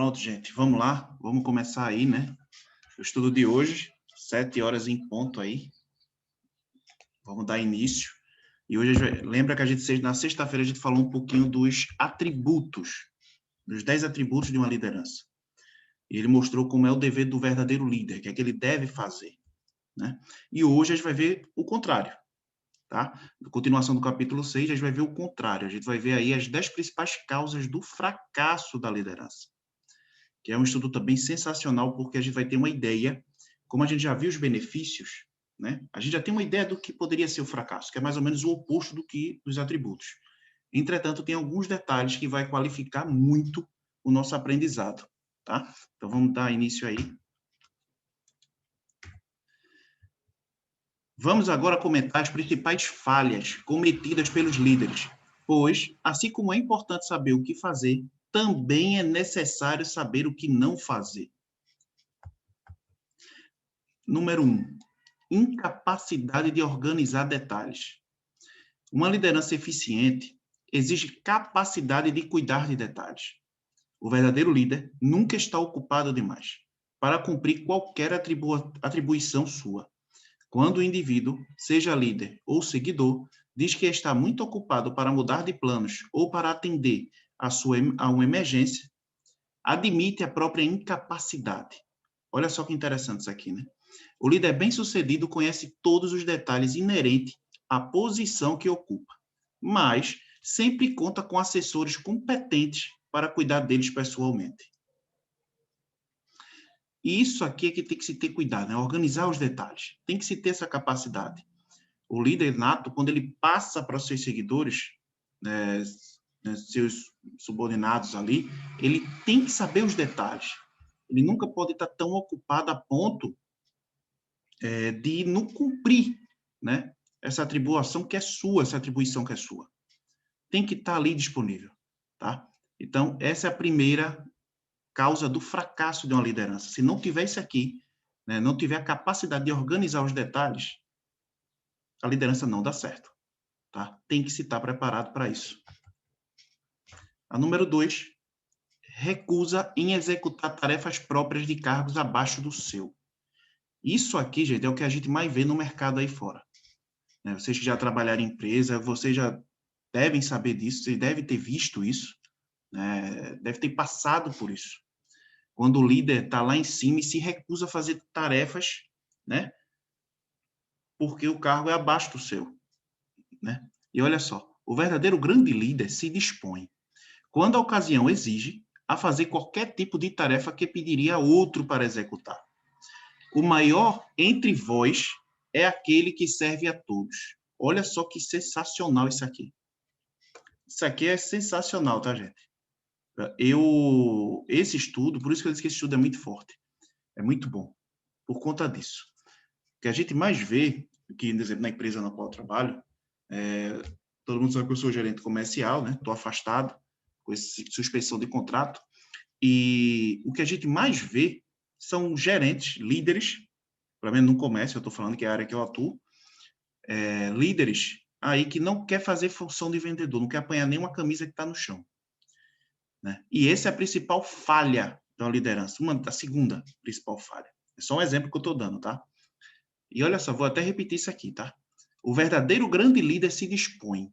Pronto, gente, vamos lá, vamos começar aí, né? O estudo de hoje, 7 horas em ponto aí. Vamos dar início. E hoje, lembra que na sexta-feira a gente falou um pouquinho dos atributos, dos 10 atributos de uma liderança. E ele mostrou como é o dever do verdadeiro líder, o que é que ele deve fazer, né? E hoje a gente vai ver o contrário, tá? Na continuação do capítulo 6, a gente vai ver o contrário. A gente vai ver aí as 10 principais causas do fracasso da liderança, que é um estudo também sensacional, porque a gente vai ter uma ideia, como a gente já viu os benefícios, né? A gente já tem uma ideia do que poderia ser o fracasso, que é mais ou menos o oposto dos atributos. Entretanto, tem alguns detalhes que vai qualificar muito o nosso aprendizado, tá? Então, vamos dar início aí. Vamos agora comentar as principais falhas cometidas pelos líderes, pois, assim como é importante saber o que fazer, também é necessário saber o que não fazer. Número 1. Incapacidade de organizar detalhes. Uma liderança eficiente exige capacidade de cuidar de detalhes. O verdadeiro líder nunca está ocupado demais para cumprir qualquer atribuição sua. Quando o indivíduo, seja líder ou seguidor, diz que está muito ocupado para mudar de planos ou para atender a uma emergência, admite a própria incapacidade. Olha só que interessante isso aqui, né? O líder bem-sucedido conhece todos os detalhes inerentes à posição que ocupa, mas sempre conta com assessores competentes para cuidar deles pessoalmente. Isso aqui é que tem que se ter cuidado, né? Organizar os detalhes. Tem que se ter essa capacidade. O líder nato, quando ele passa para os seus seguidores, né, seus subordinados ali, ele tem que saber os detalhes. Ele nunca pode estar tão ocupado a ponto de não cumprir, né, essa atribuição que é sua, essa atribuição que é sua. Tem que estar ali disponível, tá? Então, essa é a primeira causa do fracasso de uma liderança. Se não tiver isso aqui, né, não tiver a capacidade de organizar os detalhes, a liderança não dá certo, tá? Tem que se estar preparado para isso. A número 2, recusa em executar tarefas próprias de cargos abaixo do seu. Isso aqui, gente, é o que a gente mais vê no mercado aí fora. Vocês que já trabalharam em empresa, vocês já devem saber disso, vocês devem ter visto isso, né? Deve ter passado por isso. Quando o líder está lá em cima e se recusa a fazer tarefas, né? Porque o cargo é abaixo do seu, né? E olha só, o verdadeiro grande líder se dispõe, quando a ocasião exige, a fazer qualquer tipo de tarefa que pediria a outro para executar. O maior entre vós é aquele que serve a todos. Olha só que sensacional isso aqui. Isso aqui é sensacional, tá, gente? Esse estudo, por isso que eu disse que esse estudo é muito forte. É muito bom, por conta disso. O que a gente mais vê, que, por exemplo, na empresa na qual eu trabalho, todo mundo sabe que eu sou gerente comercial, né? Estou afastado, com essa suspensão de contrato, e o que a gente mais vê são gerentes, líderes, pelo menos no comércio, eu estou falando que é a área que eu atuo, líderes aí que não quer fazer função de vendedor, não quer apanhar nenhuma camisa que está no chão, né? E essa é a principal falha da liderança, a segunda principal falha. É só um exemplo que eu estou dando, tá? E olha só, vou até repetir isso aqui, tá? O verdadeiro grande líder se dispõe,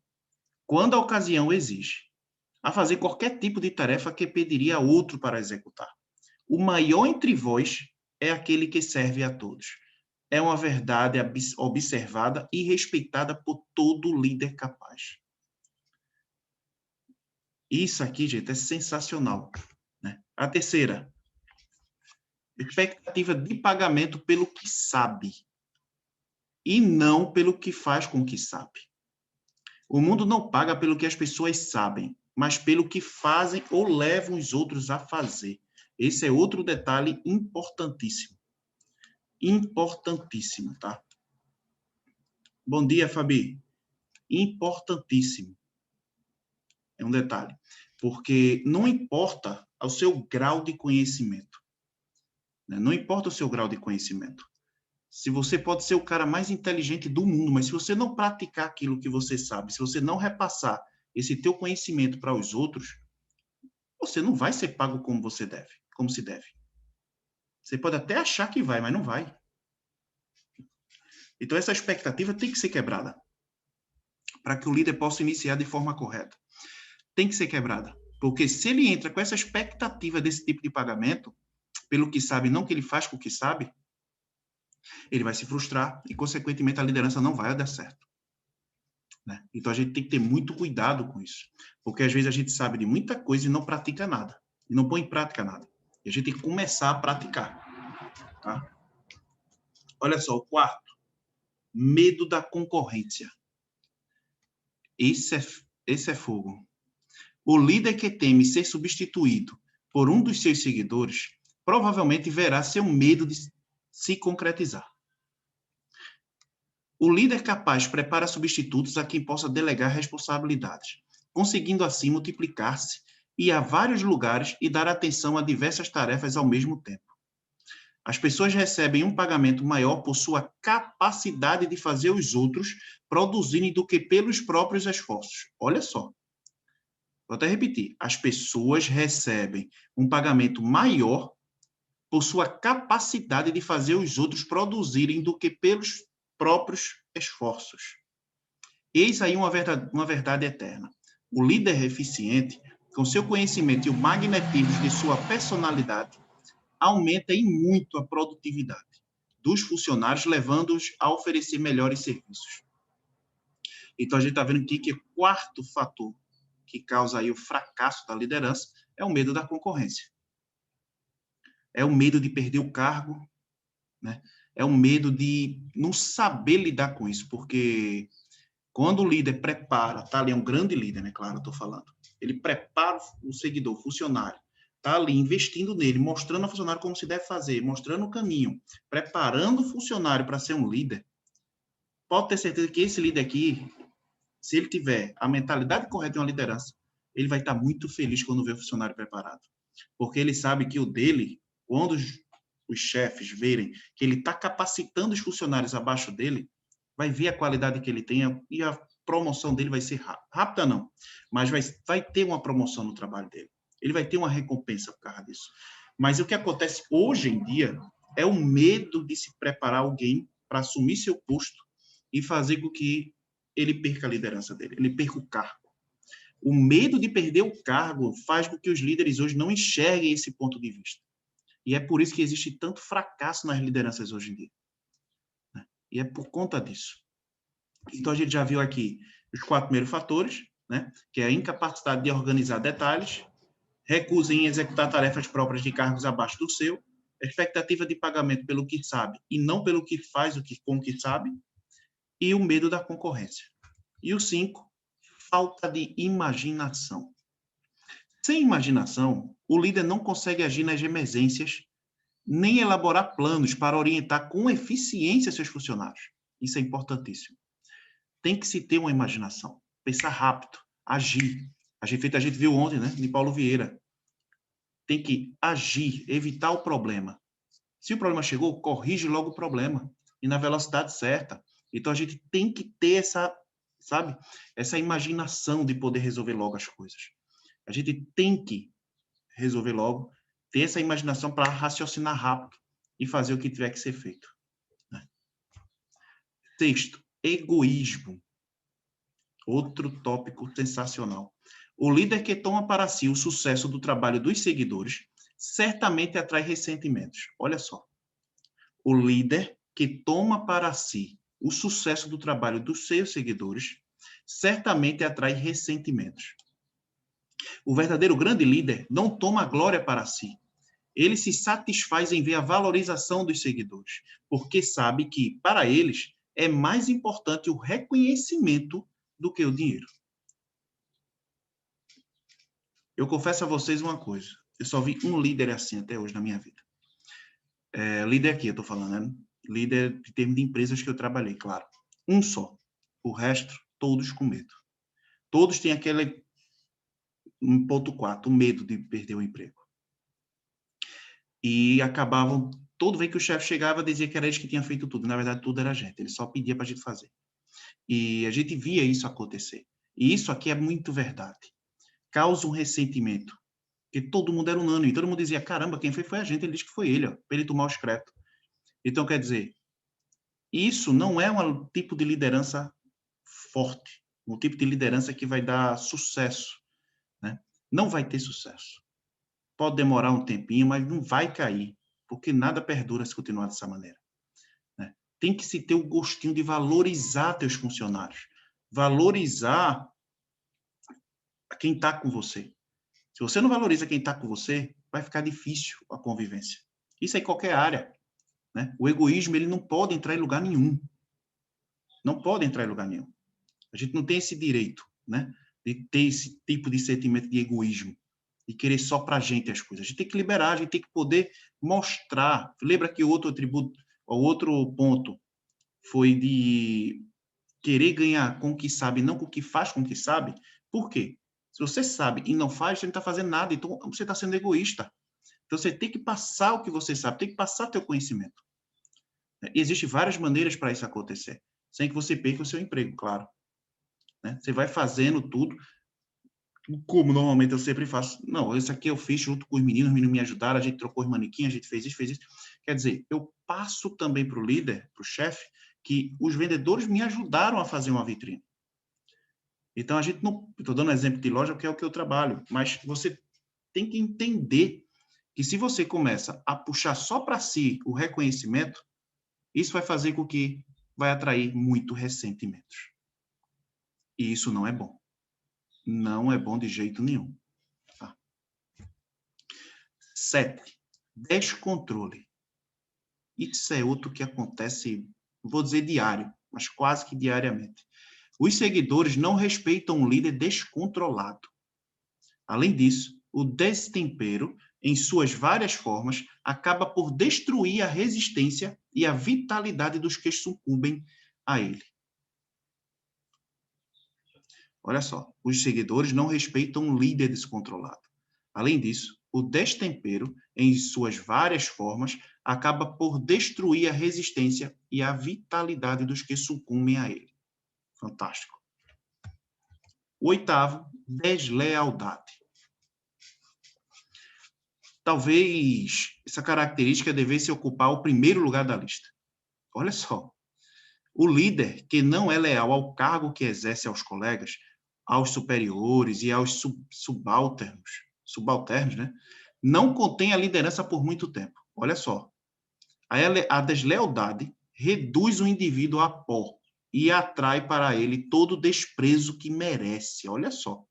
quando a ocasião exige, a fazer qualquer tipo de tarefa que pediria a outro para executar. O maior entre vós é aquele que serve a todos. É uma verdade observada e respeitada por todo líder capaz. Isso aqui, gente, é sensacional, né? A terceira, expectativa de pagamento pelo que sabe e não pelo que faz com o que sabe. O mundo não paga pelo que as pessoas sabem, mas pelo que fazem ou levam os outros a fazer. Esse é outro detalhe importantíssimo. Importantíssimo, tá? Bom dia, Fabi. Importantíssimo. É um detalhe. Porque não importa o seu grau de conhecimento, né? Não importa o seu grau de conhecimento. Se você pode ser o cara mais inteligente do mundo, mas se você não praticar aquilo que você sabe, se você não repassar esse teu conhecimento para os outros, você não vai ser pago como você deve, como se deve. Você pode até achar que vai, mas não vai. Então, essa expectativa tem que ser quebrada para que o líder possa iniciar de forma correta. Tem que ser quebrada. Porque se ele entra com essa expectativa desse tipo de pagamento, pelo que sabe, não que ele faz com o que sabe, ele vai se frustrar e, consequentemente, a liderança não vai dar certo. Né? Então, a gente tem que ter muito cuidado com isso. Porque, às vezes, a gente sabe de muita coisa e não pratica nada. E não põe em prática nada. E a gente tem que começar a praticar. Tá? Olha só, o quarto. Medo da concorrência. Esse é fogo. O líder que teme ser substituído por um dos seus seguidores provavelmente verá seu medo de se concretizar. O líder capaz prepara substitutos a quem possa delegar responsabilidades, conseguindo assim multiplicar-se, ir a vários lugares e dar atenção a diversas tarefas ao mesmo tempo. As pessoas recebem um pagamento maior por sua capacidade de fazer os outros produzirem do que pelos próprios esforços. Olha só. Vou até repetir. As pessoas recebem um pagamento maior por sua capacidade de fazer os outros produzirem do que pelos próprios esforços. Eis aí uma verdade eterna. O líder eficiente, com seu conhecimento e o magnetismo de sua personalidade, aumenta em muito a produtividade dos funcionários, levando-os a oferecer melhores serviços. Então, a gente está vendo aqui que o quarto fator que causa aí o fracasso da liderança é o medo da concorrência. É o medo de perder o cargo, né? É o medo de não saber lidar com isso, porque quando o líder prepara, tá ali, é um grande líder, né? Claro, eu estou falando. Ele prepara o seguidor, o funcionário, tá ali investindo nele, mostrando ao funcionário como se deve fazer, mostrando o caminho, preparando o funcionário para ser um líder. Pode ter certeza que esse líder aqui, se ele tiver a mentalidade correta de uma liderança, ele vai estar muito feliz quando vê o funcionário preparado. Porque ele sabe que o dele, quando os chefes verem que ele está capacitando os funcionários abaixo dele, vai ver a qualidade que ele tem e a promoção dele vai ser rápida, não, mas vai ter uma promoção no trabalho dele. Ele vai ter uma recompensa por causa disso. Mas o que acontece hoje em dia é o medo de se preparar alguém para assumir seu posto e fazer com que ele perca a liderança dele, ele perca o cargo. O medo de perder o cargo faz com que os líderes hoje não enxerguem esse ponto de vista. E é por isso que existe tanto fracasso nas lideranças hoje em dia. E é por conta disso. Então, a gente já viu aqui os 4 primeiros fatores, né? Que é a incapacidade de organizar detalhes, recusa em executar tarefas próprias de cargos abaixo do seu, expectativa de pagamento pelo que sabe e não pelo que faz com o que sabe, e o medo da concorrência. E o 5, falta de imaginação. Sem imaginação, o líder não consegue agir nas emergências, nem elaborar planos para orientar com eficiência seus funcionários. Isso é importantíssimo. Tem que se ter uma imaginação, pensar rápido, agir. A gente viu ontem, né, de Paulo Vieira. Tem que agir, evitar o problema. Se o problema chegou, corrige logo o problema e na velocidade certa. Então, a gente tem que ter essa, sabe, essa imaginação de poder resolver logo as coisas. A gente tem que resolver logo, ter essa imaginação para raciocinar rápido e fazer o que tiver que ser feito. Né? 6, egoísmo. Outro tópico sensacional. O líder que toma para si o sucesso do trabalho dos seguidores certamente atrai ressentimentos. Olha só. O líder que toma para si o sucesso do trabalho dos seus seguidores certamente atrai ressentimentos. O verdadeiro grande líder não toma a glória para si. Ele se satisfaz em ver a valorização dos seguidores, porque sabe que, para eles, é mais importante o reconhecimento do que o dinheiro. Eu confesso a vocês uma coisa. Eu só vi um líder assim até hoje na minha vida. Líder aqui, eu estou falando, né? Líder de termos de empresas que eu trabalhei, claro. Um só. O resto, todos com medo. Todos têm aquele 1.4, o medo de perder o emprego. E acabavam, todo vez que o chefe chegava, dizia que era eles que tinham feito tudo. Na verdade, tudo era a gente. Ele só pedia para a gente fazer. E a gente via isso acontecer. E isso aqui é muito verdade. Causa um ressentimento. Porque todo mundo era unânime, todo mundo dizia, caramba, quem foi a gente, ele disse que foi ele, ó, para ele tomar o excreto. Então, quer dizer, isso não é um tipo de liderança forte, um tipo de liderança que vai dar sucesso, né? Não vai ter sucesso. Pode demorar um tempinho, mas não vai cair, porque nada perdura se continuar dessa maneira, né? Tem que se ter o gostinho de valorizar teus funcionários, valorizar quem está com você. Se você não valoriza quem está com você, vai ficar difícil a convivência. Isso é em qualquer área, né? O egoísmo, ele não pode entrar em lugar nenhum. Não pode entrar em lugar nenhum. A gente não tem esse direito, né? De ter esse tipo de sentimento de egoísmo, de querer só para a gente as coisas. A gente tem que liberar, a gente tem que poder mostrar. Lembra que o outro atributo, o outro ponto foi de querer ganhar com o que sabe, não com o que faz com o que sabe? Por quê? Se você sabe e não faz, você não está fazendo nada, então você está sendo egoísta. Então você tem que passar o que você sabe, tem que passar teu conhecimento. Existem várias maneiras para isso acontecer, sem que você perca o seu emprego, claro. Né? Você vai fazendo tudo, como normalmente eu sempre faço. Não, isso aqui eu fiz junto com os meninos me ajudaram, a gente trocou os manequins, a gente fez isso, fez isso. Quer dizer, eu passo também para o líder, para o chefe, que os vendedores me ajudaram a fazer uma vitrine. Então, a gente não... Estou dando um exemplo de loja, porque é o que eu trabalho, mas você tem que entender que se você começa a puxar só para si o reconhecimento, isso vai fazer com que vai atrair muito ressentimentos. E isso não é bom. Não é bom de jeito nenhum. Tá? 7. Descontrole. Isso é outro que acontece, vou dizer diário, mas quase que diariamente. Os seguidores não respeitam um líder descontrolado. Além disso, o destempero, em suas várias formas, acaba por destruir a resistência e a vitalidade dos que sucumbem a ele. Olha só, os seguidores não respeitam um líder descontrolado. Além disso, o destempero, em suas várias formas, acaba por destruir a resistência e a vitalidade dos que sucumbem a ele. Fantástico. O 8º, deslealdade. Talvez essa característica devesse ocupar o primeiro lugar da lista. Olha só, o líder que não é leal ao cargo que exerce aos colegas, aos superiores e aos subalternos, né? Não contém a liderança por muito tempo. Olha só, a deslealdade reduz o indivíduo a pó e atrai para ele todo o desprezo que merece. Olha só.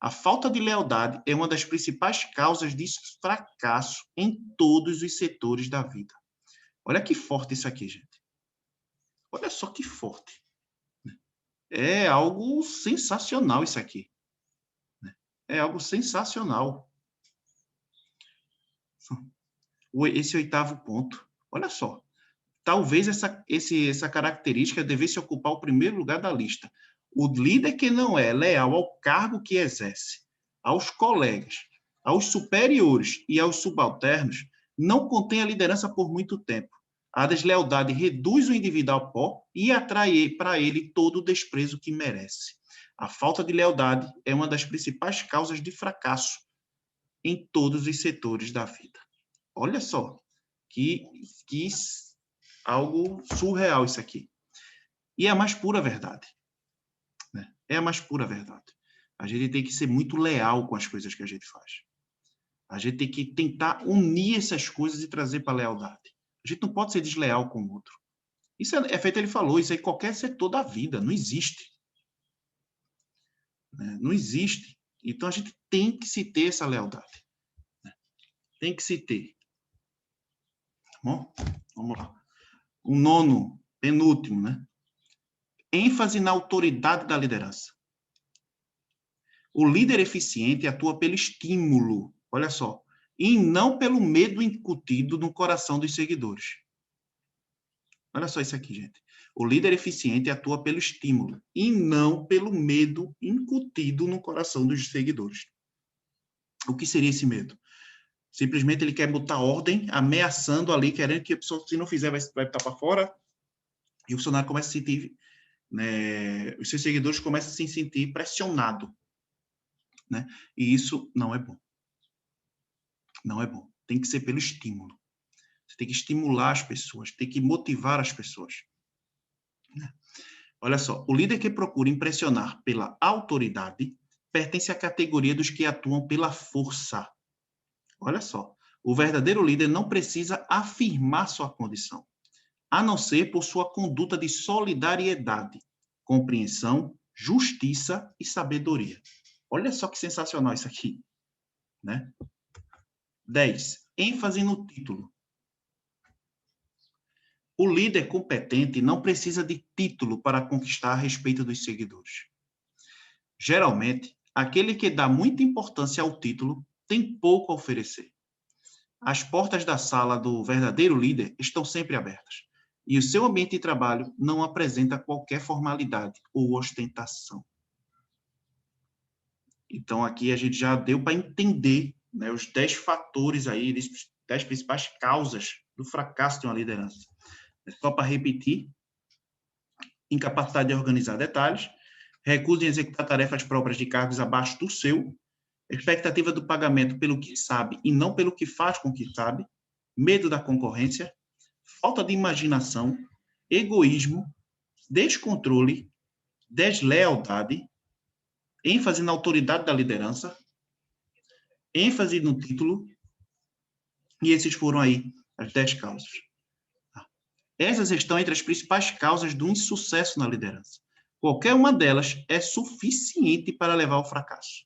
A falta de lealdade é uma das principais causas de fracasso em todos os setores da vida. Olha que forte isso aqui, gente. Olha só que forte. É algo sensacional isso aqui. É algo sensacional. Esse 8º ponto. Olha só. Talvez essa característica devesse ocupar o primeiro lugar da lista. O líder que não é leal ao cargo que exerce, aos colegas, aos superiores e aos subalternos, não contém a liderança por muito tempo. A deslealdade reduz o indivíduo ao pó e atrai para ele todo o desprezo que merece. A falta de lealdade é uma das principais causas de fracasso em todos os setores da vida. Olha só, que algo surreal isso aqui. E é a mais pura verdade. Né? É a mais pura verdade. A gente tem que ser muito leal com as coisas que a gente faz. A gente tem que tentar unir essas coisas e trazer para a lealdade. A gente não pode ser desleal com o outro. Isso é feito, ele falou, isso aí em qualquer setor da vida, não existe. Né? Não existe. Então a gente tem que se ter essa lealdade. Né? Tem que se ter. Tá bom? Vamos lá. O 9º, penúltimo, né? ênfase na autoridade da liderança. O líder eficiente atua pelo estímulo, olha só, e não pelo medo incutido no coração dos seguidores. Olha só isso aqui, gente. O líder eficiente atua pelo estímulo e não pelo medo incutido no coração dos seguidores. O que seria esse medo? Simplesmente ele quer botar ordem, ameaçando ali, querendo que a pessoa, se não fizer, vai botar para fora, e o funcionário começa a se sentir, né, os seus seguidores começam a se sentir pressionados. Né? E isso não é bom. Não é bom. Tem que ser pelo estímulo. Você tem que estimular as pessoas, tem que motivar as pessoas. Olha só, o líder que procura impressionar pela autoridade pertence à categoria dos que atuam pela força. Olha só, o verdadeiro líder não precisa afirmar sua condição, a não ser por sua conduta de solidariedade, compreensão, justiça e sabedoria. Olha só que sensacional isso aqui, né? 10. ênfase no título. O líder competente não precisa de título para conquistar a respeito dos seguidores. Geralmente, aquele que dá muita importância ao título tem pouco a oferecer. As portas da sala do verdadeiro líder estão sempre abertas, e o seu ambiente de trabalho não apresenta qualquer formalidade ou ostentação. Então, aqui a gente já deu para entender, né, os 10 fatores aí, 10 principais causas do fracasso de uma liderança. Só para repetir: incapacidade de organizar detalhes, recusa em executar tarefas próprias de cargos abaixo do seu, expectativa do pagamento pelo que sabe e não pelo que faz com o que sabe, medo da concorrência, falta de imaginação, egoísmo, descontrole, deslealdade, ênfase na autoridade da liderança, ênfase no título, e esses foram aí as 10 causas. Essas estão entre as principais causas do insucesso na liderança. Qualquer uma delas é suficiente para levar ao fracasso.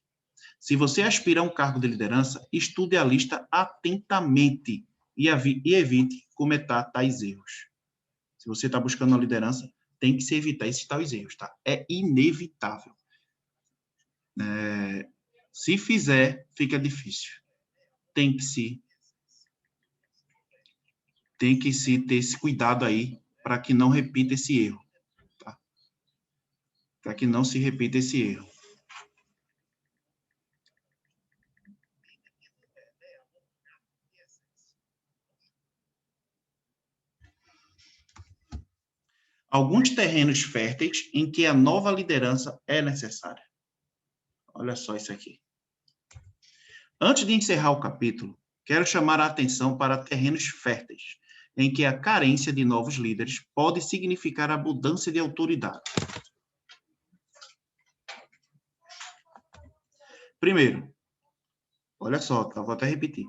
Se você aspira a um cargo de liderança, estude a lista atentamente e evite cometer tais erros. Se você está buscando uma liderança, tem que se evitar esses tais erros, tá? É inevitável. Se fizer, fica difícil. Tem que se ter esse cuidado aí para que não repita esse erro, tá? Para que não se repita esse erro. Alguns terrenos férteis em que a nova liderança é necessária. Olha só isso aqui. Antes de encerrar o capítulo, quero chamar a atenção para terrenos férteis, em que a carência de novos líderes pode significar a mudança de autoridade. Primeiro, olha só, tá? Vou até repetir.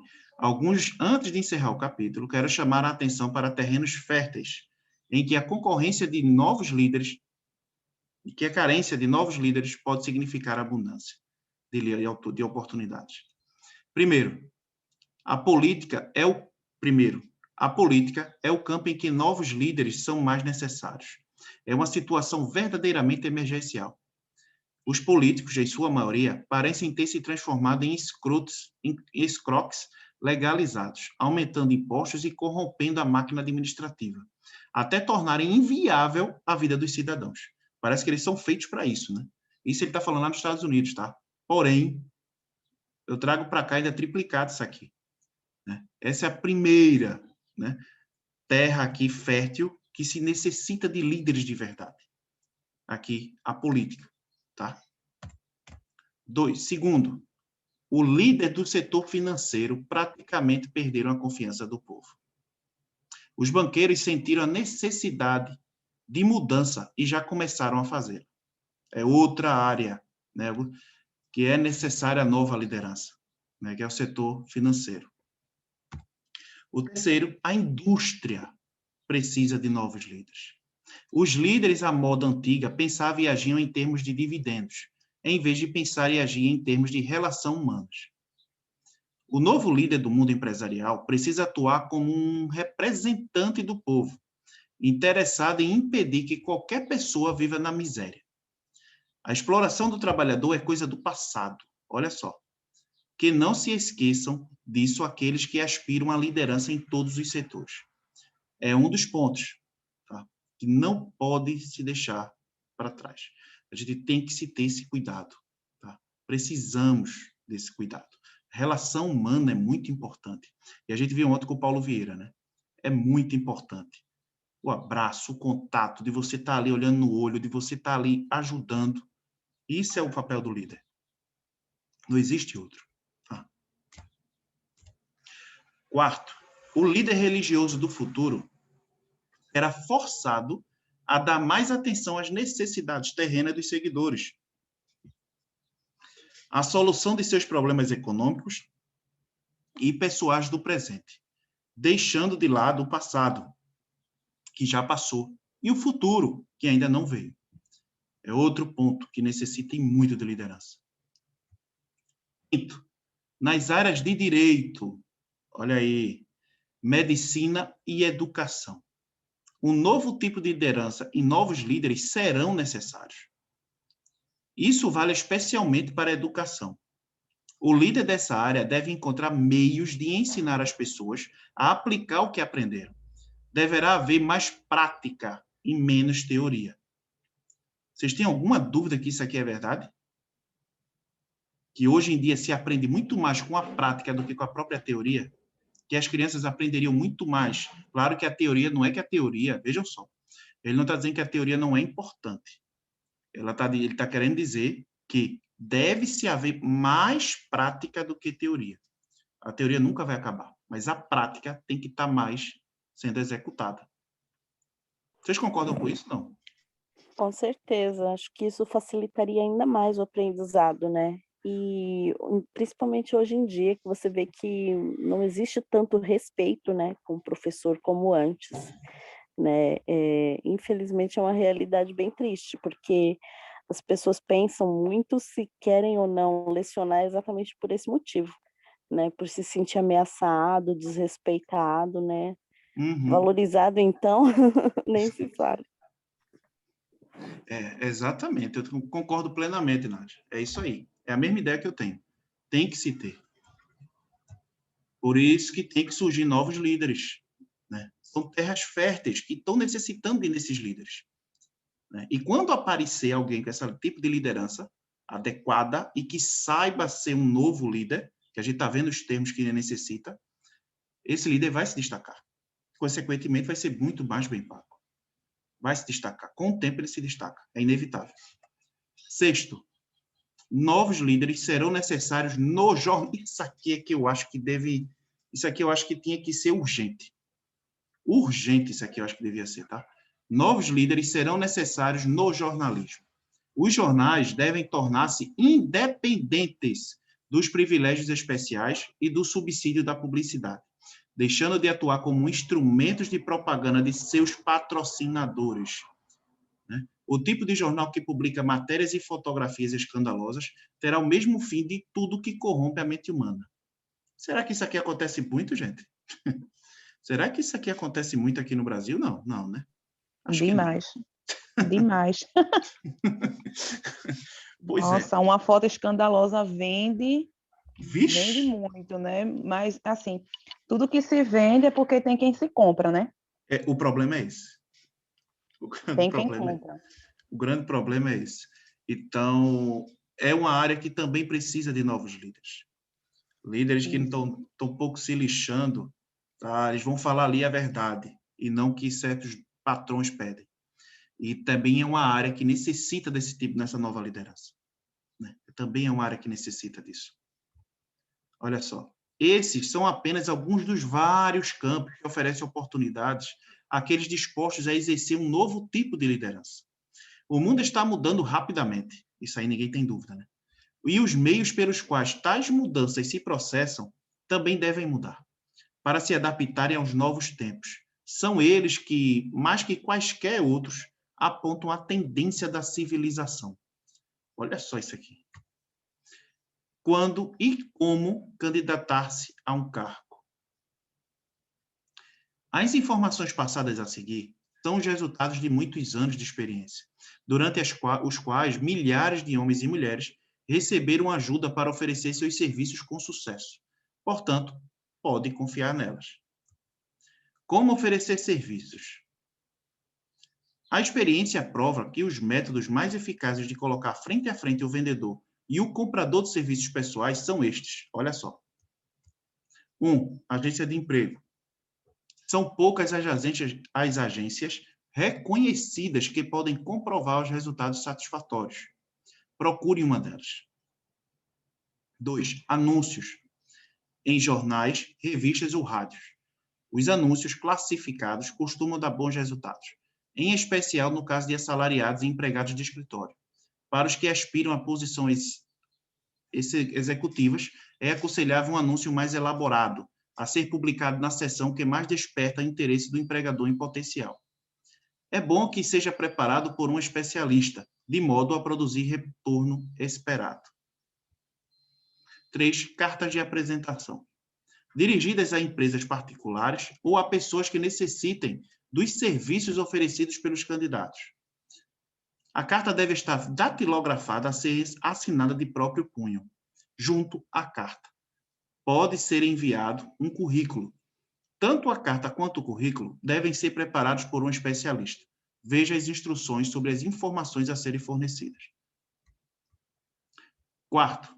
Antes de encerrar o capítulo, quero chamar a atenção para terrenos férteis, em que a concorrência de novos líderes, e que a carência de novos líderes pode significar abundância de oportunidades. Primeiro, a política é o campo em que novos líderes são mais necessários. É uma situação verdadeiramente emergencial. Os políticos, em sua maioria, parecem ter se transformado em escroques legalizados, aumentando impostos e corrompendo a máquina administrativa, até tornarem inviável a vida dos cidadãos. Parece que eles são feitos para isso, né? Isso ele está falando lá nos Estados Unidos, tá? Porém, eu trago para cá ainda triplicado isso aqui, né? Essa é a primeira, né, terra aqui fértil que se necessita de líderes de verdade. Aqui, a política, tá? Segundo, o líder do setor financeiro praticamente perderam a confiança do povo. Os banqueiros sentiram a necessidade de mudança e já começaram a fazer. É outra área, né, que é necessária a nova liderança, né, que é o setor financeiro. O terceiro, a indústria precisa de novos líderes. Os líderes à moda antiga pensavam e agiam em termos de dividendos, em vez de pensar e agir em termos de relação humanas. O novo líder do mundo empresarial precisa atuar como um representante do povo, interessado em impedir que qualquer pessoa viva na miséria. A exploração do trabalhador é coisa do passado. Olha só. Que não se esqueçam disso aqueles que aspiram à liderança em todos os setores. É um dos pontos, tá, que não pode se deixar para trás. A gente tem que se ter esse cuidado. Tá? Precisamos desse cuidado. A relação humana é muito importante. E a gente viu ontem com o Paulo Vieira, né? É muito importante. O abraço, o contato, de você estar ali olhando no olho, de você estar ali ajudando. Isso é o papel do líder. Não existe outro. Tá? Quarto, o líder religioso do futuro era forçado a dar mais atenção às necessidades terrenas dos seguidores, à solução de seus problemas econômicos e pessoais do presente, deixando de lado o passado, que já passou, e o futuro, que ainda não veio. É outro ponto que necessita muito de liderança. Quinto, nas áreas de direito, olha aí, medicina e educação. Um novo tipo de liderança e novos líderes serão necessários. Isso vale especialmente para a educação. O líder dessa área deve encontrar meios de ensinar as pessoas a aplicar o que aprenderam. Deverá haver mais prática e menos teoria. Vocês têm alguma dúvida que isso aqui é verdade? Que hoje em dia se aprende muito mais com a prática do que com a própria teoria? Que as crianças aprenderiam muito mais. Claro que a teoria não é que a teoria, vejam só, ele não está dizendo que a teoria não é importante. Ele está querendo dizer que deve-se haver mais prática do que teoria. A teoria nunca vai acabar, mas a prática tem que estar mais sendo executada. Vocês concordam com isso? Não? Com certeza, acho que isso facilitaria ainda mais o aprendizado, né? E principalmente hoje em dia, que você vê que não existe tanto respeito, né, com o professor como antes, né? Infelizmente é uma realidade bem triste, porque as pessoas pensam muito se querem ou não lecionar exatamente por esse motivo, né? Por se sentir ameaçado, desrespeitado, né? Uhum. Valorizado, então, nem se fala. Exatamente, eu concordo plenamente, Nádia. É isso aí. É a mesma ideia que eu tenho. Tem que se ter. Por isso que tem que surgir novos líderes. Né? São terras férteis que estão necessitando desses líderes. Né? E quando aparecer alguém com esse tipo de liderança adequada e que saiba ser um novo líder, que a gente está vendo os termos que ele necessita, esse líder vai se destacar. Consequentemente, vai ser muito mais bem pago. Vai se destacar. Com o tempo, ele se destaca. É inevitável. Sexto, novos líderes serão necessários no jornal. Isso aqui é que eu acho que deve... Isso aqui eu acho que tinha que ser urgente. Urgente isso aqui eu acho que devia ser, tá? Novos líderes serão necessários no jornalismo. Os jornais devem tornar-se independentes dos privilégios especiais e do subsídio da publicidade, deixando de atuar como instrumentos de propaganda de seus patrocinadores. Né? O tipo de jornal que publica matérias e fotografias escandalosas terá o mesmo fim de tudo que corrompe a mente humana. Será que isso aqui acontece muito, gente? Será que isso aqui acontece muito aqui no Brasil? Não, não, né? Acho Demais. que não. Demais. Pois Nossa, uma foto escandalosa vende muito, né? Mas, assim, tudo que se vende é porque tem quem se compra, né? O problema é esse. Tem quem compra. O grande problema é esse. Então, é uma área que também precisa de novos líderes. Líderes que não estão um pouco se lixando, tá? Eles vão falar ali a verdade e não o que certos patrões pedem. E também é uma área que necessita desse tipo, nessa nova liderança. Né? Também é uma área que necessita disso. Olha só, esses são apenas alguns dos vários campos que oferecem oportunidades àqueles dispostos a exercer um novo tipo de liderança. O mundo está mudando rapidamente, isso aí ninguém tem dúvida, né? E os meios pelos quais tais mudanças se processam também devem mudar, para se adaptarem aos novos tempos. São eles que, mais que quaisquer outros, apontam a tendência da civilização. Olha só isso aqui. Quando e como candidatar-se a um cargo. As informações passadas a seguir são os resultados de muitos anos de experiência, durante os quais milhares de homens e mulheres receberam ajuda para oferecer seus serviços com sucesso. Portanto, pode confiar nelas. Como oferecer serviços? A experiência prova que os métodos mais eficazes de colocar frente a frente o vendedor e o comprador de serviços pessoais são estes. Olha só. 1. Agência de emprego. São poucas as agências reconhecidas que podem comprovar os resultados satisfatórios. Procure uma delas. 2. Anúncios. em jornais, revistas ou rádios. Os anúncios classificados costumam dar bons resultados, em especial no caso de assalariados e empregados de escritório. Para os que aspiram a posições executivas, é aconselhável um anúncio mais elaborado, a ser publicado na seção que mais desperta interesse do empregador em potencial. É bom que seja preparado por um especialista, de modo a produzir retorno esperado. 3. Cartas de apresentação. Dirigidas a empresas particulares ou a pessoas que necessitem dos serviços oferecidos pelos candidatos. A carta deve estar datilografada a ser assinada de próprio punho. Junto à carta, pode ser enviado um currículo. Tanto a carta quanto o currículo devem ser preparados por um especialista. Veja as instruções sobre as informações a serem fornecidas. 4.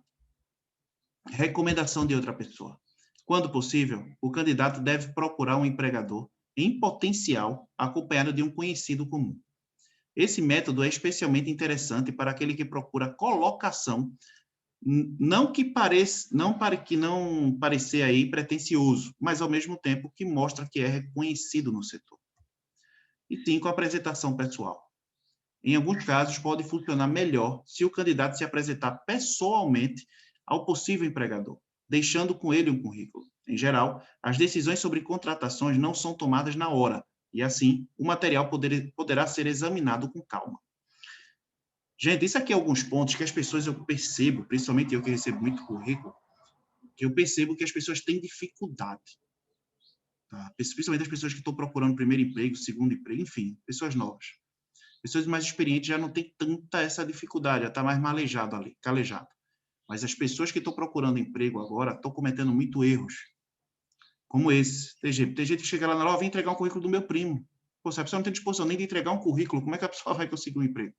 Recomendação de outra pessoa. Quando possível, o candidato deve procurar um empregador em potencial acompanhado de um conhecido comum. Esse método é especialmente interessante para aquele que procura colocação, não parecer aí pretensioso, mas ao mesmo tempo que mostra que é reconhecido no setor. E 5, apresentação pessoal. Em alguns casos, pode funcionar melhor se o candidato se apresentar pessoalmente ao possível empregador, deixando com ele um currículo. Em geral, as decisões sobre contratações não são tomadas na hora, e assim, o material poderá ser examinado com calma. Gente, isso aqui é alguns pontos que as pessoas, eu percebo, principalmente eu que recebo muito currículo, que eu percebo que as pessoas têm dificuldade. Tá? Principalmente as pessoas que estão procurando primeiro emprego, segundo emprego, enfim, pessoas novas. Pessoas mais experientes já não têm tanta essa dificuldade, já está mais calejado. Mas as pessoas que estão procurando emprego agora estão cometendo muito erros, como esse. Tem gente que chega lá na hora, vem entregar um currículo do meu primo. Pô, se a pessoa não tem disposição nem de entregar um currículo, como é que a pessoa vai conseguir um emprego?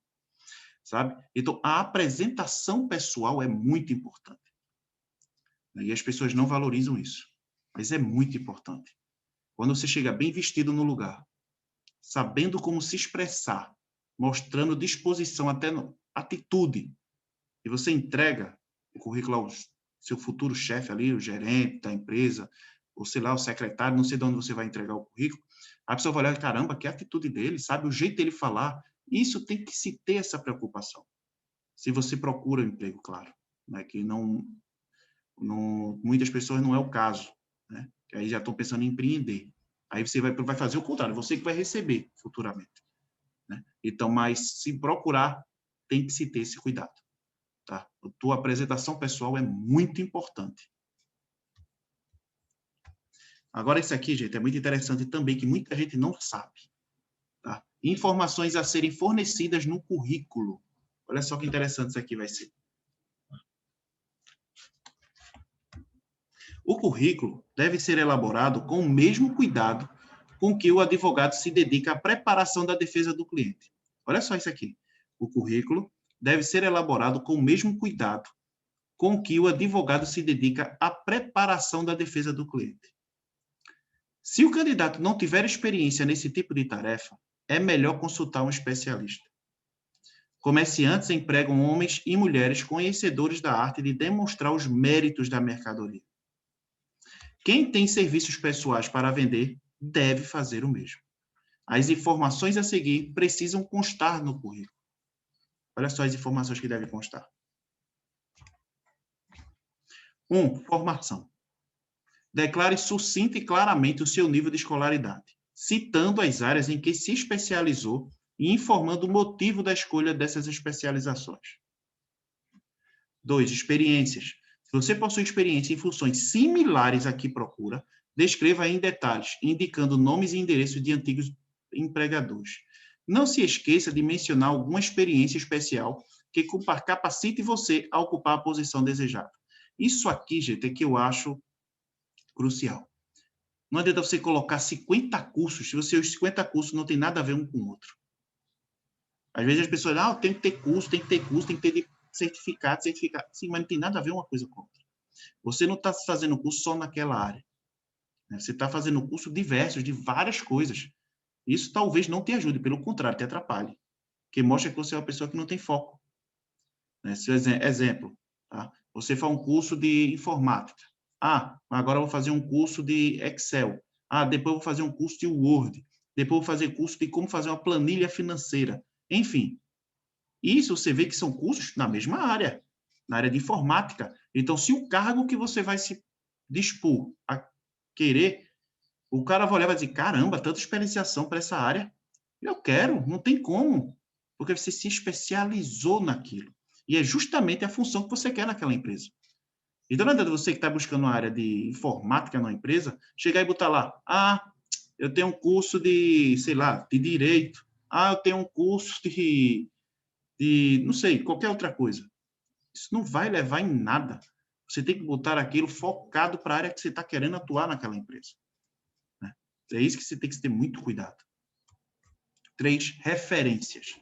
Sabe? Então, a apresentação pessoal é muito importante. E as pessoas não valorizam isso, mas é muito importante. Quando você chega bem vestido no lugar, sabendo como se expressar, mostrando disposição, até atitude, e você entrega o currículo ao seu futuro chefe ali, o gerente da empresa, ou sei lá, o secretário, não sei de onde você vai entregar o currículo, a pessoa vai olhar, caramba, que atitude dele, sabe? O jeito dele falar, isso tem que se ter essa preocupação. Se você procura um emprego, claro, né? Que muitas pessoas não é o caso, né? Que aí já estão pensando em empreender. Aí você vai fazer o contrário, você que vai receber futuramente, né? Então, mas se procurar, tem que se ter esse cuidado, tá? A tua apresentação pessoal é muito importante. Agora, esse aqui, gente, é muito interessante também, que muita gente não sabe, tá? Informações a serem fornecidas no currículo. Olha só que interessante isso aqui vai ser. O currículo deve ser elaborado com o mesmo cuidado com que o advogado se dedica à preparação da defesa do cliente. Olha só isso aqui. O currículo deve ser elaborado com o mesmo cuidado com que o advogado se dedica à preparação da defesa do cliente. Se o candidato não tiver experiência nesse tipo de tarefa, é melhor consultar um especialista. Comerciantes empregam homens e mulheres conhecedores da arte de demonstrar os méritos da mercadoria. Quem tem serviços pessoais para vender deve fazer o mesmo. As informações a seguir precisam constar no currículo. Olha só as informações que devem constar. 1. Formação. Declare sucinta e claramente o seu nível de escolaridade, citando as áreas em que se especializou e informando o motivo da escolha dessas especializações. 2. Experiências. Se você possui experiência em funções similares à que procura, descreva em detalhes, indicando nomes e endereços de antigos empregadores. Não se esqueça de mencionar alguma experiência especial que capacite você a ocupar a posição desejada. Isso aqui, gente, é que eu acho crucial. Não adianta você colocar 50 cursos, se os 50 cursos não tem nada a ver um com o outro. Às vezes as pessoas, tem que ter curso, tem que ter certificado. Sim, mas não tem nada a ver uma coisa com a outra. Você não está fazendo curso só naquela área. Né? Você está fazendo curso diversos, de várias coisas. Isso talvez não te ajude, pelo contrário, te atrapalhe. Que mostra que você é uma pessoa que não tem foco. Né? Exemplo, tá? Você faz um curso de informática. Ah, agora eu vou fazer um curso de Excel. Ah, depois eu vou fazer um curso de Word. Depois eu vou fazer curso de como fazer uma planilha financeira. Enfim, isso você vê que são cursos na mesma área, na área de informática. Então, se o cargo que você vai se dispor a querer, o cara vai olhar e vai dizer, caramba, tanta especialização para essa área. Eu quero, não tem como, porque você se especializou naquilo. E é justamente a função que você quer naquela empresa. Então, não adianta você que está buscando uma área de informática na empresa, chegar e botar lá, ah, eu tenho um curso de, sei lá, de direito, ah, eu tenho um curso de não sei, qualquer outra coisa. Isso não vai levar em nada. Você tem que botar aquilo focado para a área que você está querendo atuar naquela empresa. Né? É isso que você tem que ter muito cuidado. 3, referências.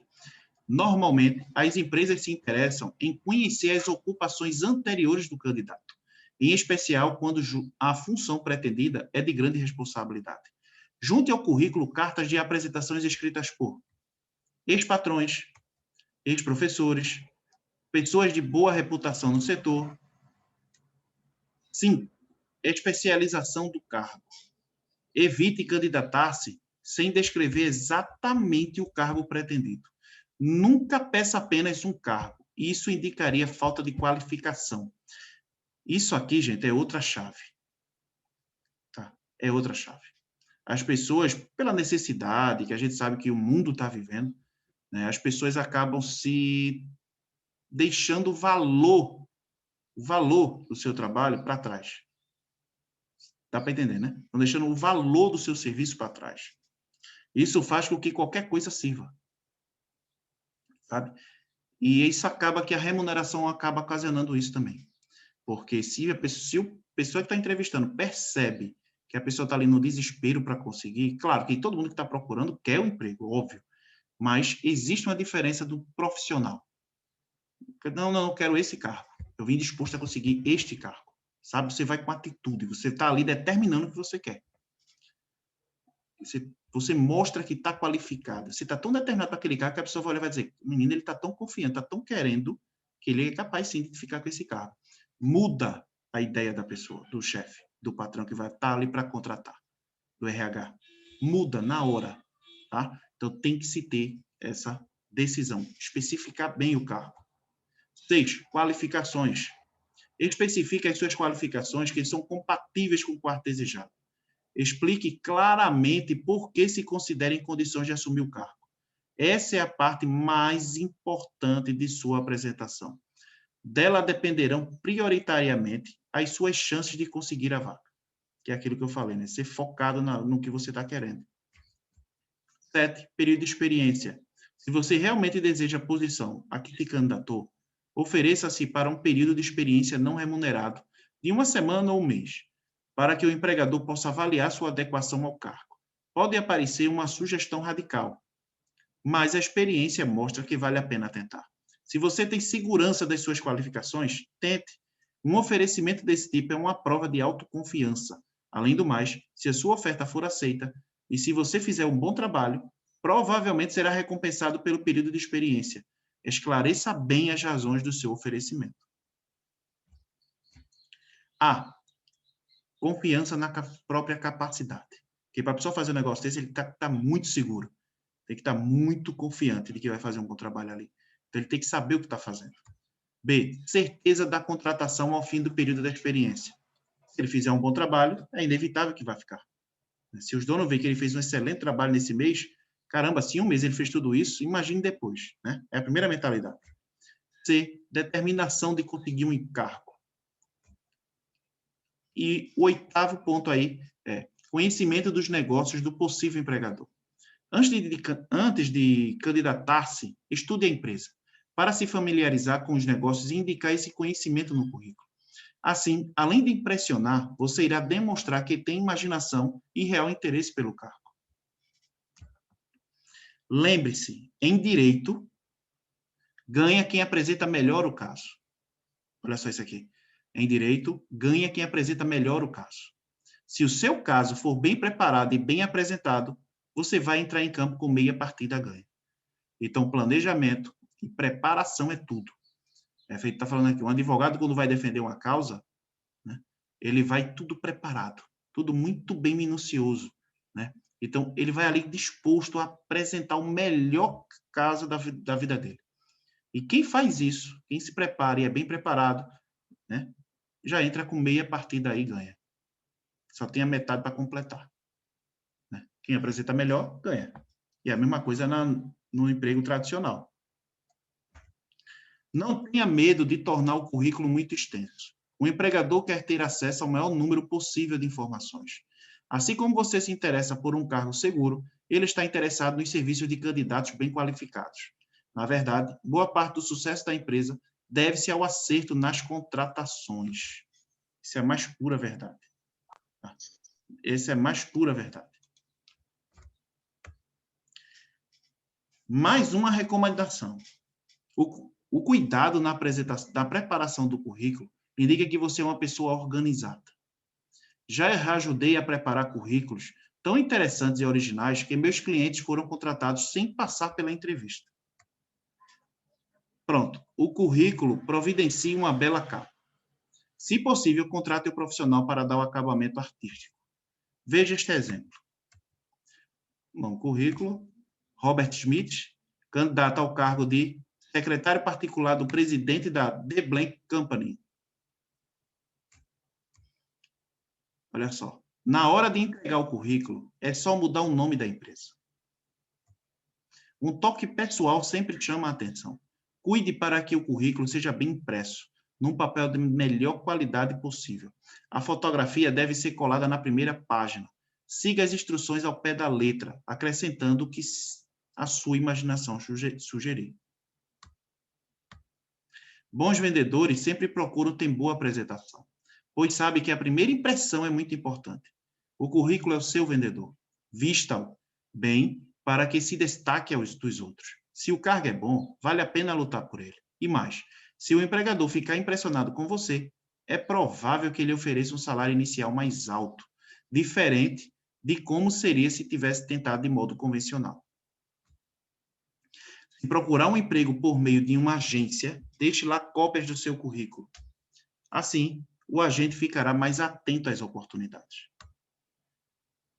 Normalmente, as empresas se interessam em conhecer as ocupações anteriores do candidato, em especial quando a função pretendida é de grande responsabilidade. Junte ao currículo cartas de apresentações escritas por ex-patrões, ex-professores, pessoas de boa reputação no setor. 5, especialização do cargo. Evite candidatar-se sem descrever exatamente o cargo pretendido. Nunca peça apenas um cargo. Isso indicaria falta de qualificação. Isso aqui, gente, é outra chave. Tá? É outra chave. As pessoas, pela necessidade, que a gente sabe que o mundo está vivendo, né, as pessoas acabam se deixando o valor do seu trabalho para trás. Dá para entender, né? Estão deixando o valor do seu serviço para trás. Isso faz com que qualquer coisa sirva. Sabe? E isso acaba que a remuneração acaba ocasionando isso também. Porque se a pessoa que está entrevistando percebe que a pessoa está ali no desespero para conseguir, claro que todo mundo que está procurando quer o emprego, óbvio, mas existe uma diferença do profissional. Não, eu quero esse cargo. Eu vim disposto a conseguir este cargo. Sabe? Você vai com atitude, você está ali determinando o que você quer. Você mostra que está qualificado. Você está tão determinado para aquele cargo que a pessoa vai olhar e vai dizer, menino, ele está tão confiante, está tão querendo, que ele é capaz, sim, de ficar com esse cargo. Muda a ideia da pessoa, do chefe, do patrão que vai estar ali para contratar, do RH. Muda na hora, tá? Então, tem que se ter essa decisão, especificar bem o cargo. 6, qualificações. Especifique as suas qualificações que são compatíveis com o quarto desejado. Explique claramente por que se considera em condições de assumir o cargo. Essa é a parte mais importante de sua apresentação. Dela dependerão prioritariamente as suas chances de conseguir a vaga, que é aquilo que eu falei, né? Ser focado no que você está querendo. 7, período de experiência. Se você realmente deseja a posição a que se candidatou, ofereça-se para um período de experiência não remunerado de 1 semana ou 1 mês, para que o empregador possa avaliar sua adequação ao cargo. Pode aparecer uma sugestão radical, mas a experiência mostra que vale a pena tentar. Se você tem segurança das suas qualificações, tente. Um oferecimento desse tipo é uma prova de autoconfiança. Além do mais, se a sua oferta for aceita e se você fizer um bom trabalho, provavelmente será recompensado pelo período de experiência. Esclareça bem as razões do seu oferecimento. A. Confiança na própria capacidade. Porque para a pessoa fazer um negócio desse, ele tá muito seguro. Tem que estar muito confiante de que vai fazer um bom trabalho ali. Então, ele tem que saber o que está fazendo. B. Certeza da contratação ao fim do período da experiência. Se ele fizer um bom trabalho, é inevitável que vai ficar. Se os donos veem que ele fez um excelente trabalho nesse mês, caramba, se em 1 mês ele fez tudo isso, imagine depois. Né? É a primeira mentalidade. C. Determinação de conseguir um encargo. E o 8º ponto aí é conhecimento dos negócios do possível empregador. Antes de candidatar-se, estude a empresa, para se familiarizar com os negócios e indicar esse conhecimento no currículo. Assim, além de impressionar, você irá demonstrar que tem imaginação e real interesse pelo cargo. Lembre-se, em direito, ganha quem apresenta melhor o caso. Olha só isso aqui. Em direito, ganha quem apresenta melhor o caso. Se o seu caso for bem preparado e bem apresentado, você vai entrar em campo com meia partida ganha. Então, planejamento e preparação é tudo. É feito, está falando aqui, um advogado, quando vai defender uma causa, né, ele vai tudo preparado, tudo muito bem minucioso, né? Então, ele vai ali disposto a apresentar o melhor caso da vida dele. E quem faz isso, quem se prepara e é bem preparado, né, já entra com meia partida aí e ganha. Só tem a metade para completar. Né? Quem apresenta melhor, ganha. E a mesma coisa no emprego tradicional. Não tenha medo de tornar o currículo muito extenso. O empregador quer ter acesso ao maior número possível de informações. Assim como você se interessa por um cargo seguro, ele está interessado nos serviços de candidatos bem qualificados. Na verdade, boa parte do sucesso da empresa deve-se ao acerto nas contratações. Isso é a mais pura verdade. Essa é a mais pura verdade. Mais uma recomendação. O cuidado na apresentação, da preparação do currículo indica que você é uma pessoa organizada. Já ajudei a preparar currículos tão interessantes e originais que meus clientes foram contratados sem passar pela entrevista. Pronto, o currículo providencia uma bela capa. Se possível, contrate o profissional para dar o acabamento artístico. Veja este exemplo. Bom, currículo, Robert Smith, candidato ao cargo de secretário particular do presidente da The Blank Company. Olha só, na hora de entregar o currículo, é só mudar o nome da empresa. Um toque pessoal sempre chama a atenção. Cuide para que o currículo seja bem impresso, num papel de melhor qualidade possível. A fotografia deve ser colada na primeira página. Siga as instruções ao pé da letra, acrescentando o que a sua imaginação sugerir. Bons vendedores sempre procuram ter boa apresentação, pois sabem que a primeira impressão é muito importante. O currículo é o seu vendedor. Vista-o bem para que se destaque dos outros. Se o cargo é bom, vale a pena lutar por ele. E mais, se o empregador ficar impressionado com você, é provável que ele ofereça um salário inicial mais alto, diferente de como seria se tivesse tentado de modo convencional. Se procurar um emprego por meio de uma agência, deixe lá cópias do seu currículo. Assim, o agente ficará mais atento às oportunidades.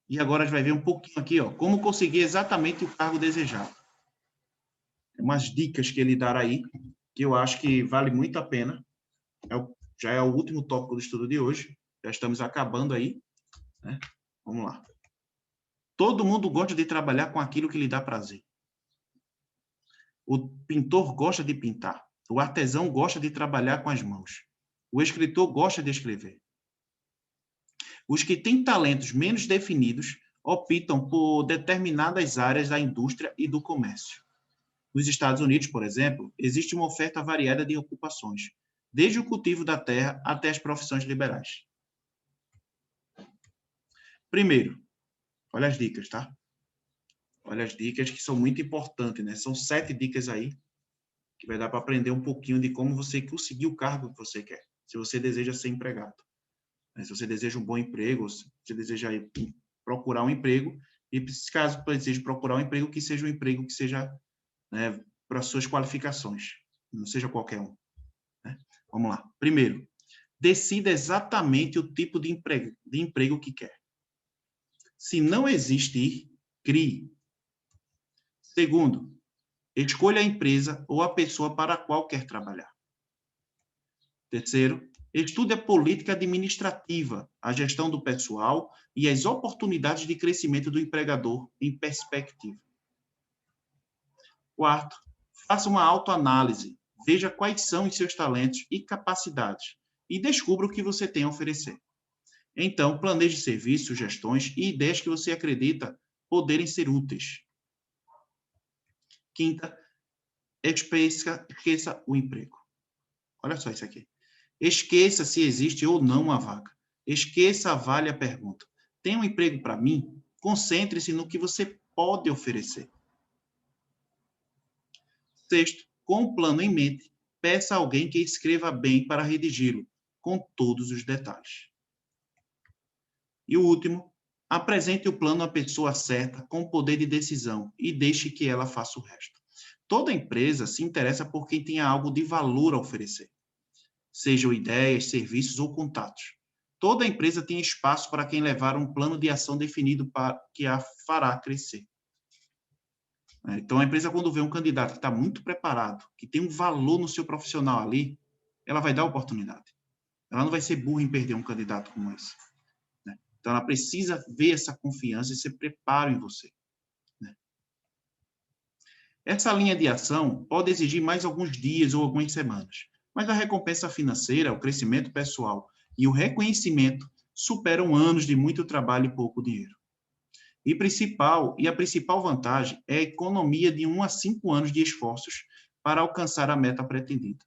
E agora a gente vai ver um pouquinho aqui, ó, como conseguir exatamente o cargo desejado. Umas dicas que ele dará aí, que eu acho que vale muito a pena. Já é o último tópico do estudo de hoje. Já estamos acabando aí. Né? Vamos lá. Todo mundo gosta de trabalhar com aquilo que lhe dá prazer. O pintor gosta de pintar. O artesão gosta de trabalhar com as mãos. O escritor gosta de escrever. Os que têm talentos menos definidos optam por determinadas áreas da indústria e do comércio. Nos Estados Unidos, por exemplo, existe uma oferta variada de ocupações, desde o cultivo da terra até as profissões liberais. Primeiro, olha as dicas, tá? Olha as dicas que são muito importantes, né? São 7 dicas aí que vai dar para aprender um pouquinho de como você conseguir o cargo que você quer, se você deseja ser empregado. Se você deseja um bom emprego, se você deseja procurar um emprego, e caso deseja procurar um emprego, que seja um emprego que seja, né, para suas qualificações, não seja qualquer um. Né? Vamos lá. Primeiro, decida exatamente o tipo de emprego que quer. Se não existir, crie. Segundo, escolha a empresa ou a pessoa para a qual quer trabalhar. Terceiro, estude a política administrativa, a gestão do pessoal e as oportunidades de crescimento do empregador em perspectiva. Quarto, faça uma autoanálise, veja quais são os seus talentos e capacidades e descubra o que você tem a oferecer. Então, planeje serviços, sugestões e ideias que você acredita poderem ser úteis. Quinta, esqueça o emprego. Olha só isso aqui. Esqueça se existe ou não uma vaga. Esqueça, avale a pergunta. Tem um emprego para mim? Concentre-se no que você pode oferecer. Sexto, com o plano em mente, peça a alguém que escreva bem para redigi-lo, com todos os detalhes. E o último, apresente o plano à pessoa certa, com poder de decisão, e deixe que ela faça o resto. Toda empresa se interessa por quem tenha algo de valor a oferecer. Sejam ideias, serviços ou contatos. Toda empresa tem espaço para quem levar um plano de ação definido que a fará crescer. Então, a empresa, quando vê um candidato que está muito preparado, que tem um valor no seu profissional ali, ela vai dar oportunidade. Ela não vai ser burra em perder um candidato como esse. Então, ela precisa ver essa confiança e esse preparo em você. Essa linha de ação pode exigir mais alguns dias ou algumas semanas, mas a recompensa financeira, o crescimento pessoal e o reconhecimento superam anos de muito trabalho e pouco dinheiro. E a principal vantagem é a economia de 1 a 5 anos de esforços para alcançar a meta pretendida.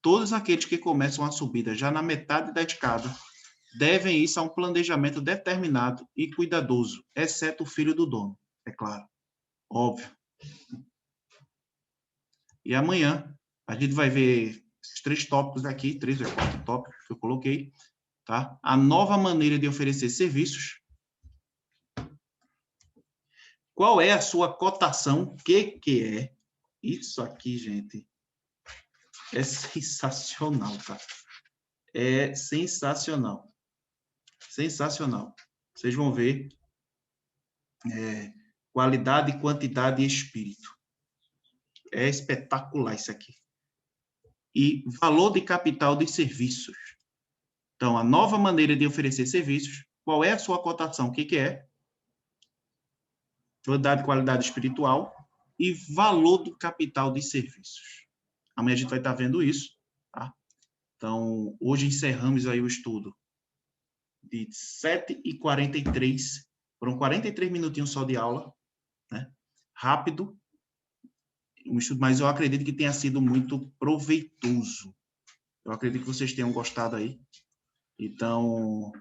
Todos aqueles que começam a subida já na metade da escada devem ir a um planejamento determinado e cuidadoso, exceto o filho do dono, é claro, óbvio. E amanhã a gente vai ver esses 3 tópicos aqui, 3 ou 4 tópicos que eu coloquei, tá? A nova maneira de oferecer serviços. Qual é a sua cotação? O que é? Isso aqui, gente, é sensacional, tá? É sensacional. Sensacional. Vocês vão ver qualidade, quantidade e espírito. É espetacular isso aqui. E valor de capital de serviços. Então, a nova maneira de oferecer serviços, qual é a sua cotação? O que é? Quantidade, qualidade espiritual e valor do capital de serviços. Amanhã a gente vai estar vendo isso, tá? Então, hoje encerramos aí o estudo de 7h43, foram 43 minutinhos só de aula, né? Rápido, um estudo, mas eu acredito que tenha sido muito proveitoso. Eu acredito que vocês tenham gostado aí. Então,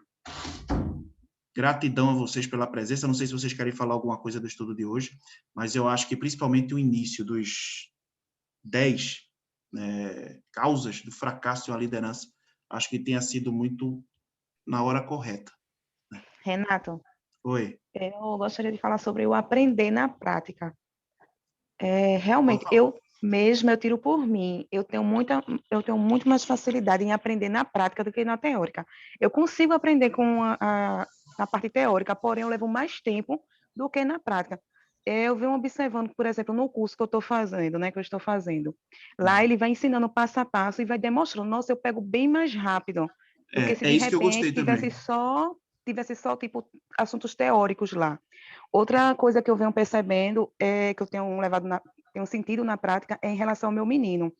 gratidão a vocês pela presença. Não sei se vocês querem falar alguma coisa do estudo de hoje, mas eu acho que principalmente o início dos 10 causas do fracasso de uma liderança, acho que tenha sido muito na hora correta. Renato, Oi. eu gostaria de falar sobre o aprender na prática. Realmente, eu tiro por mim, eu tenho muito mais facilidade em aprender na prática do que na teórica. Eu consigo aprender com a parte teórica, porém eu levo mais tempo do que na prática. Eu venho observando, por exemplo, no curso que eu estou fazendo, né, que eu estou fazendo. Lá ele vai ensinando passo a passo e vai demonstrando, nossa, eu pego bem mais rápido do que se de isso que eu gostei repente tivesse só tipo assuntos teóricos lá. Outra coisa que eu venho percebendo que eu tenho sentido na prática é em relação ao meu menino.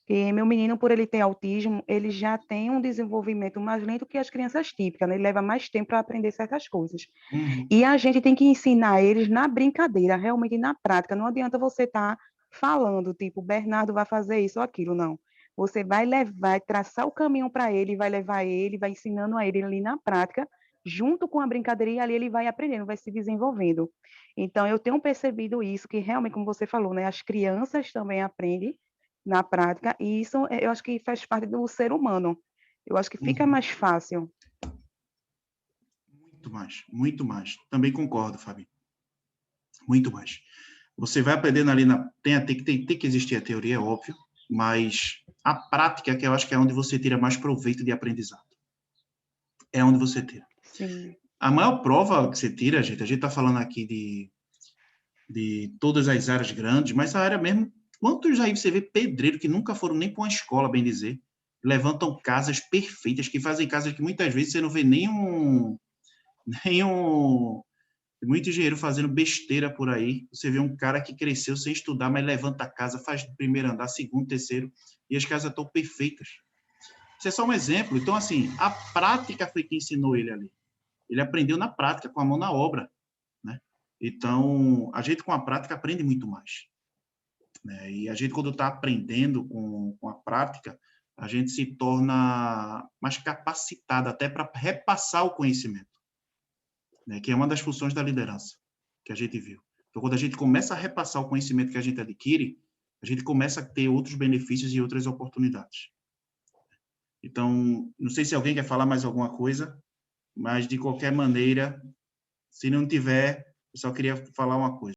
E meu menino, por ele ter autismo, ele já tem um desenvolvimento mais lento que as crianças típicas, né? Ele leva mais tempo para aprender certas coisas. Uhum. E a gente tem que ensinar eles na brincadeira, realmente na prática. Não adianta você estar falando, tipo, Bernardo vai fazer isso ou aquilo, não. Você vai traçar o caminho para ele, vai levar ele, vai ensinando a ele ali na prática, junto com a brincadeira, e ali ele vai aprendendo, vai se desenvolvendo. Então, eu tenho percebido isso, que realmente, como você falou, né, as crianças também aprendem na prática, e isso eu acho que faz parte do ser humano. Eu acho que fica mais fácil. Muito mais. Também concordo, Fabi. Muito mais. Você vai aprendendo ali, tem que existir a teoria, é óbvio, mas a prática, que eu acho que é onde você tira mais proveito de aprendizado. É onde você tira. Sim. A maior prova que você tira, a gente está falando aqui de todas as áreas grandes, mas a área mesmo, quantos aí você vê pedreiro que nunca foram nem para uma escola, bem dizer, levantam casas perfeitas, que fazem casas que muitas vezes você não vê nenhum muito engenheiro fazendo besteira por aí. Você vê um cara que cresceu sem estudar, mas levanta a casa, faz primeiro andar, segundo, terceiro, e as casas estão perfeitas. Isso é só um exemplo. Então, assim, a prática foi que ensinou ele ali. Ele aprendeu na prática, com a mão na obra, né? Então, a gente com a prática aprende muito mais. Né? E a gente, quando está aprendendo com a prática, a gente se torna mais capacitado até para repassar o conhecimento, né? Que é uma das funções da liderança que a gente viu. Então, quando a gente começa a repassar o conhecimento que a gente adquire, a gente começa a ter outros benefícios e outras oportunidades. Então, não sei se alguém quer falar mais alguma coisa, mas, de qualquer maneira, se não tiver, eu só queria falar uma coisa.